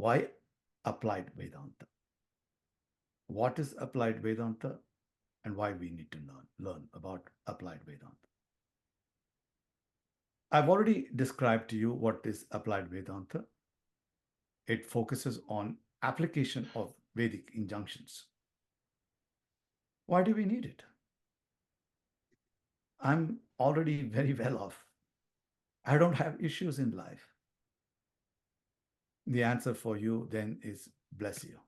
Why applied Vedanta? What is applied Vedanta and why we need to learn about applied Vedanta? I've already described to you what is applied Vedanta. It focuses on application of Vedic injunctions. Why do we need it? I'm already very well off. I don't have issues in life. The answer for you then is bless you.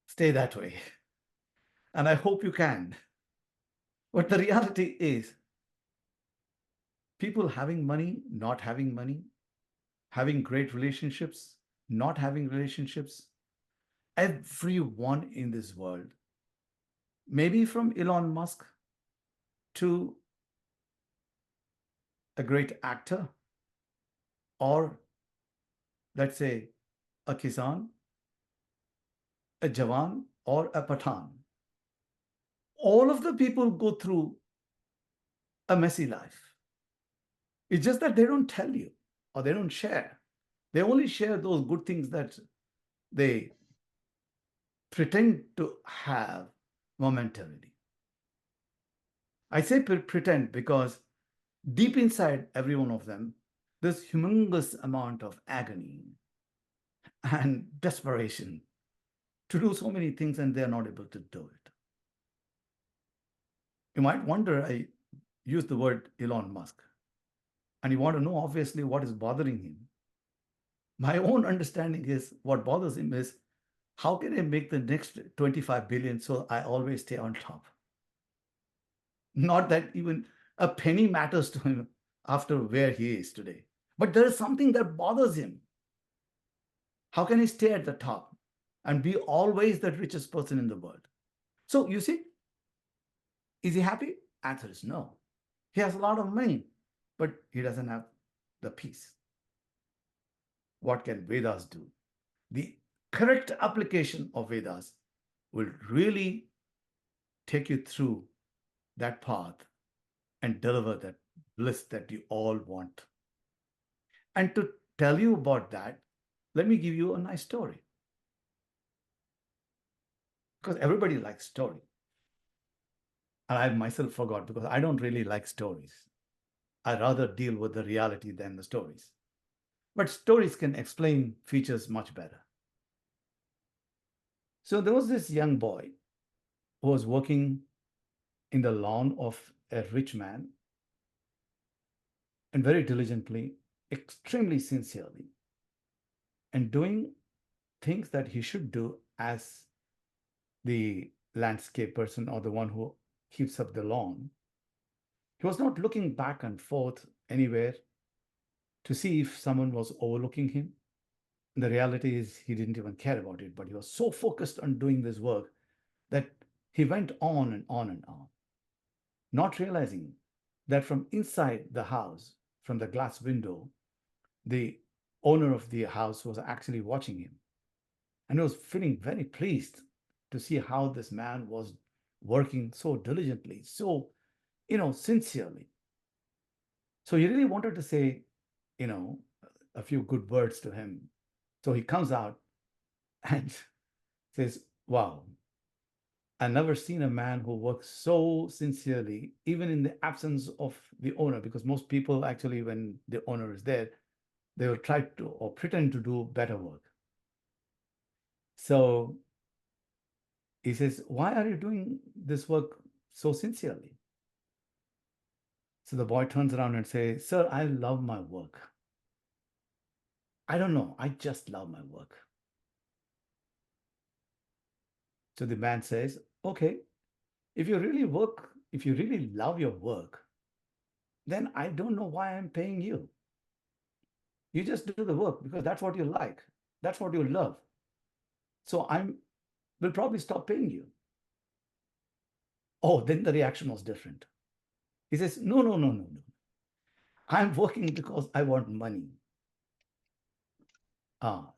Stay that way. And I hope you can. But the reality is, people having money, not having money, having great relationships, not having relationships, everyone in this world, maybe from Elon Musk to a great actor, or let's say a Kisan, a Jawan, or a Pathan, all of the people go through a messy life. It's just that they don't tell you or they don't share. They only share those good things that they pretend to have momentarily. I say pretend because deep inside every one of them, there's humongous amount of agony and desperation to do so many things, and they're not able to do it. You might wonder, I use the word Elon Musk, and you want to know obviously what is bothering him. My own understanding is what bothers him is, how can I make the next 25 billion so I always stay on top? Not that even a penny matters to him after where he is today. But there is something that bothers him. How can he stay at the top and be always the richest person in the world? So you see, is he happy? Answer is no. He has a lot of money, but he doesn't have the peace. What can Vedas do? The correct application of Vedas will really take you through that path and deliver that bliss that you all want. And to tell you about that, let me give you a nice story. Because everybody likes story. And I myself forgot because I don't really like stories. I rather deal with the reality than the stories. But stories can explain features much better. So there was this young boy who was working in the lawn of a rich man, and very diligently, extremely sincerely, and doing things that he should do as the landscape person or the one who keeps up the lawn. He was not looking back and forth anywhere to see if someone was overlooking him. And the reality is he didn't even care about it, but he was so focused on doing this work that he went on and on and on, not realizing that from inside the house, from the glass window, the owner of the house was actually watching him. And he was feeling very pleased to see how this man was working so diligently, so, sincerely. So he really wanted to say, a few good words to him. So he comes out and says, wow, I've never seen a man who works so sincerely, even in the absence of the owner, because most people actually, when the owner is there, they will try to or pretend to do better work. So he says, why are you doing this work so sincerely? So the boy turns around and says, sir, I love my work. I don't know, I just love my work. So the man says, okay, if you really love your work, then I don't know why I'm paying you. You just do the work because that's what you like. That's what you love. So will probably stop paying you. Oh, then the reaction was different. He says, no, no, no, no, no. I'm working because I want money.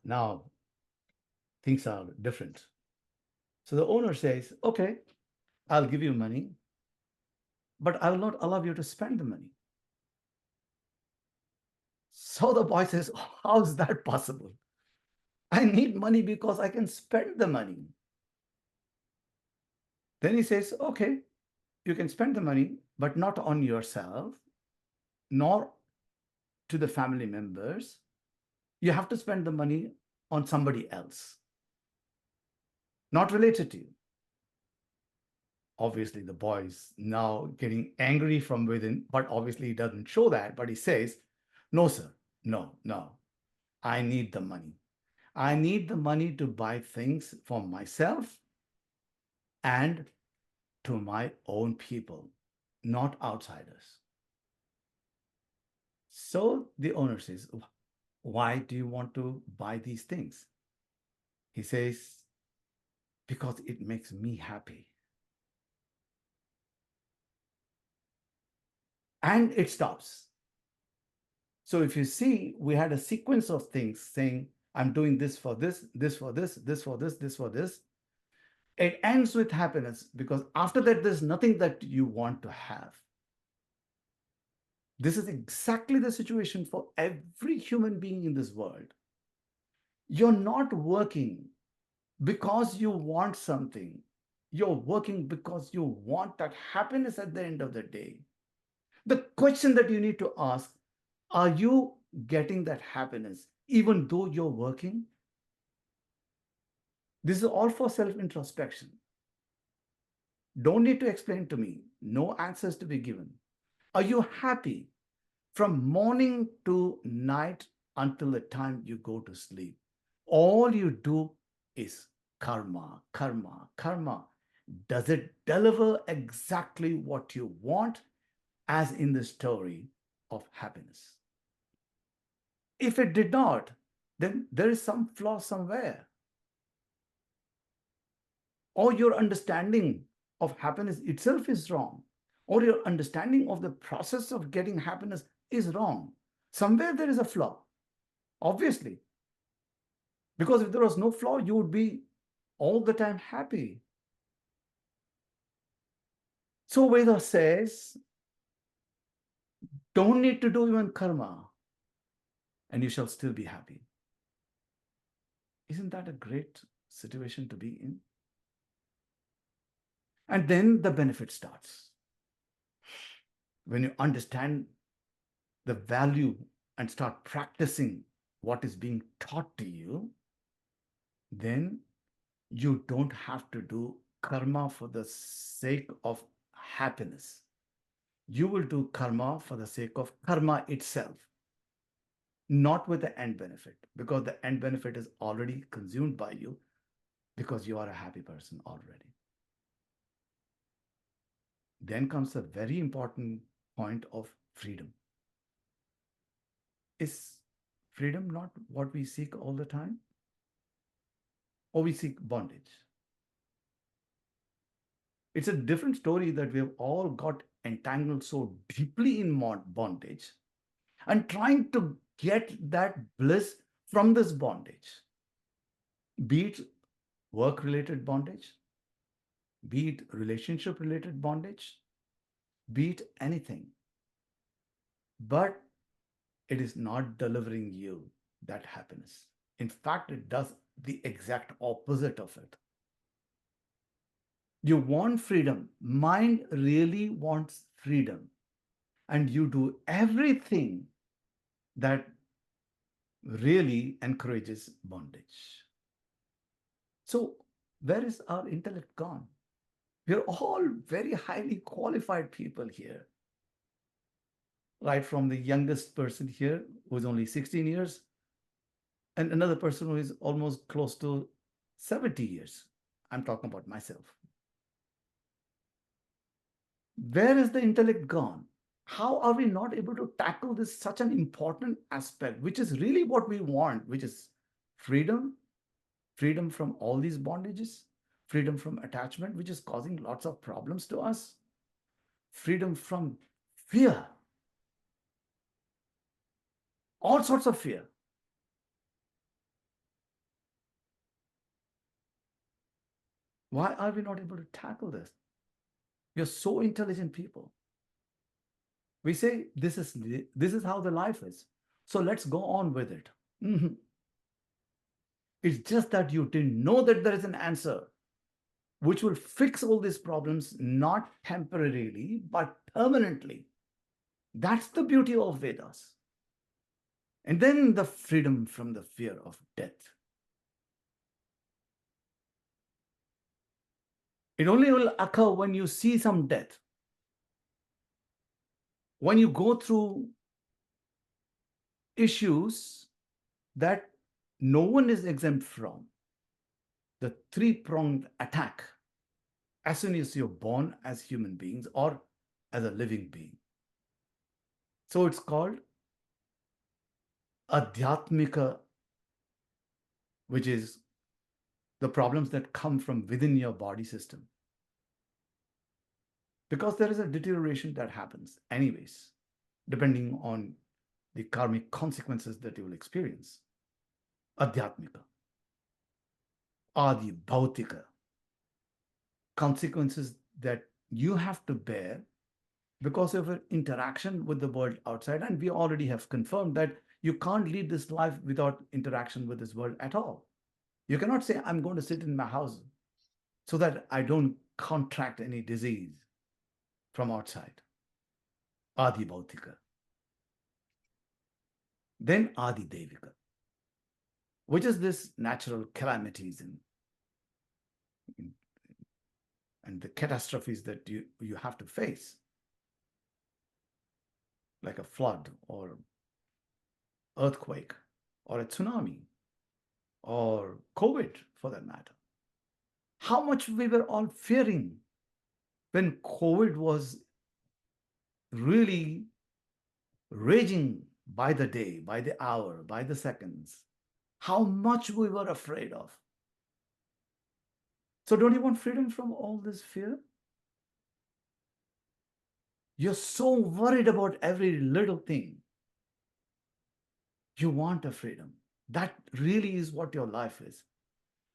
Now things are different. So the owner says, okay, I'll give you money, but I will not allow you to spend the money. So the boy says, how is that possible? I need money because I can spend the money. Then he says, okay, you can spend the money, but not on yourself, nor to the family members. You have to spend the money on somebody else, not related to you. Obviously, the boy is now getting angry from within, but obviously he doesn't show that. But he says, no, sir, no, no, I need the money. I need the money to buy things for myself and to my own people, not outsiders. So the owner says, why do you want to buy these things? He says, because it makes me happy. And it stops. So if you see, we had a sequence of things saying, I'm doing this for this, this for this, this for this, this for this. It ends with happiness because after that, there's nothing that you want to have. This is exactly the situation for every human being in this world. You're not working because you want something. You're working because you want that happiness at the end of the day. The question that you need to ask, are you getting that happiness even though you're working? This is all for self-introspection. Don't need to explain to me. No answers to be given. Are you happy from morning to night until the time you go to sleep? All you do is karma, karma, karma. Does it deliver exactly what you want, as in the story of happiness? If it did not, then there is some flaw somewhere. Or your understanding of happiness itself is wrong, or your understanding of the process of getting happiness is wrong. Somewhere there is a flaw, obviously. Because if there was no flaw, you would be all the time happy. So Veda says, don't need to do even karma, and you shall still be happy. Isn't that a great situation to be in? And then the benefit starts. When you understand the value and start practicing what is being taught to you, then you don't have to do karma for the sake of happiness. You will do karma for the sake of karma itself, not with the end benefit, because the end benefit is already consumed by you because you are a happy person already. Then comes a very important point of freedom. Is freedom not what we seek all the time? Or we seek bondage? It's a different story that we have all got entangled so deeply in bondage and trying to get that bliss from this bondage, be it work related bondage, be it relationship related bondage, be it anything. But it is not delivering you that happiness. In fact, it does the exact opposite of it. You want freedom. Mind really wants freedom. And you do everything that really encourages bondage. So, where is our intellect gone? We are all very highly qualified people here. Right from the youngest person here, who is only 16 years, and another person who is almost close to 70 years. I'm talking about myself. Where is the intellect gone? How are we not able to tackle this such an important aspect, which is really what we want, which is freedom, freedom from all these bondages, freedom from attachment, which is causing lots of problems to us, freedom from fear, all sorts of fear. Why are we not able to tackle this? We are so intelligent people. We say this is how the life is. So let's go on with it. Mhm. It's just that you didn't know that there is an answer which will fix all these problems, not temporarily, but permanently. That's the beauty of Vedas. And then the freedom from the fear of death. It only will occur when you see some death. When you go through issues that no one is exempt from, the three-pronged attack, as soon as you're born as human beings or as a living being. So it's called adhyatmika, which is the problems that come from within your body system. Because there is a deterioration that happens anyways, depending on the karmic consequences that you will experience. Adhyatmika, adi bhautika, consequences that you have to bear because of your interaction with the world outside. And we already have confirmed that you can't lead this life without interaction with this world at all. You cannot say, I'm going to sit in my house so that I don't contract any disease from outside. Adi Bhautika. Then Adi Devika, which is this natural calamities and the catastrophes that you have to face, like a flood or earthquake or a tsunami or COVID for that matter. How much we were all fearing when COVID was really raging by the day, by the hour, by the seconds. How much we were afraid of. So don't you want freedom from all this fear? You're so worried about every little thing. You want a freedom. That really is what your life is.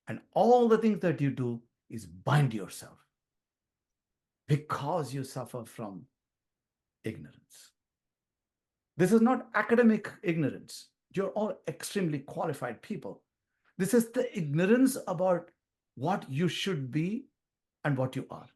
And all the things that you do is bind yourself because you suffer from ignorance. This is not academic ignorance. You're all extremely qualified people. This is the ignorance about what you should be and what you are.